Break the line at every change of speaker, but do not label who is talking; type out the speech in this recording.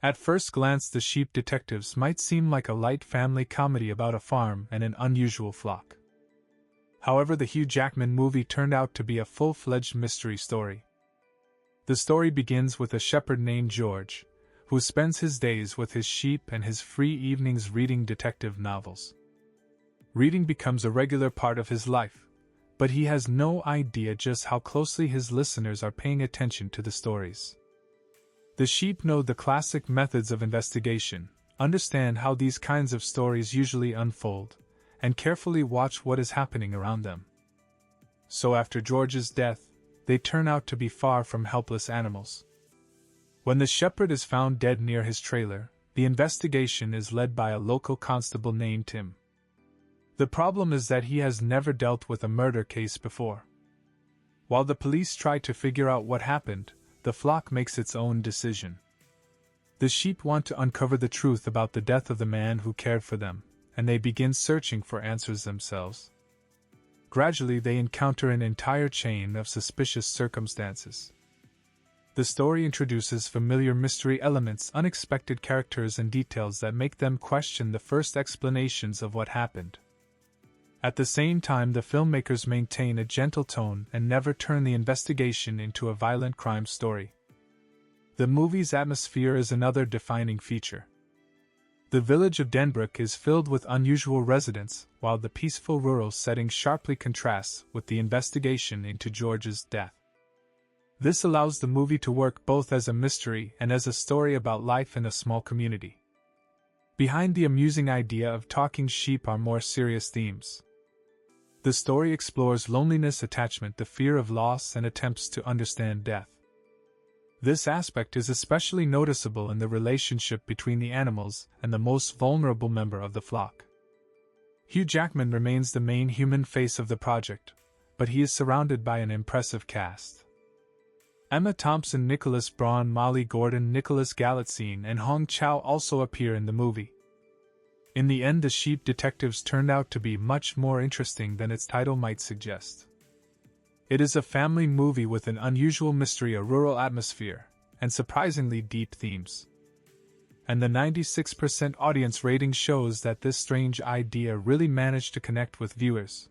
At first glance, The Sheep Detectives might seem like a light family comedy about a farm and an unusual flock. However, the Hugh Jackman movie turned out to be a full-fledged mystery story. The story begins with a shepherd named George, who spends his days with his sheep and his free evenings reading detective novels. Reading becomes a regular part of his life, but he has no idea just how closely his listeners are paying attention to the stories. The sheep know the classic methods of investigation, understand how these kinds of stories usually unfold, and carefully watch what is happening around them. So after George's death, they turn out to be far from helpless animals. When the shepherd is found dead near his trailer, the investigation is led by a local constable named Tim. The problem is that he has never dealt with a murder case before. While the police try to figure out what happened, the flock makes its own decision. The sheep want to uncover the truth about the death of the man who cared for them, and they begin searching for answers themselves. Gradually, they encounter an entire chain of suspicious circumstances. The story introduces familiar mystery elements, unexpected characters, and details that make them question the first explanations of what happened. At the same time, the filmmakers maintain a gentle tone and never turn the investigation into a violent crime story. The movie's atmosphere is another defining feature. The village of Denbrook is filled with unusual residents, while the peaceful rural setting sharply contrasts with the investigation into George's death. This allows the movie to work both as a mystery and as a story about life in a small community. Behind the amusing idea of talking sheep are more serious themes. The story explores loneliness, attachment, the fear of loss, and attempts to understand death. This aspect is especially noticeable in the relationship between the animals and the most vulnerable member of the flock. Hugh Jackman remains the main human face of the project, but he is surrounded by an impressive cast. Emma Thompson, Nicholas Braun, Molly Gordon, Nicholas Galitzine, and Hong Chow also appear in the movie. In the end, The Sheep Detectives turned out to be much more interesting than its title might suggest. It is a family movie with an unusual mystery, a rural atmosphere, and surprisingly deep themes. And the 96% audience rating shows that this strange idea really managed to connect with viewers.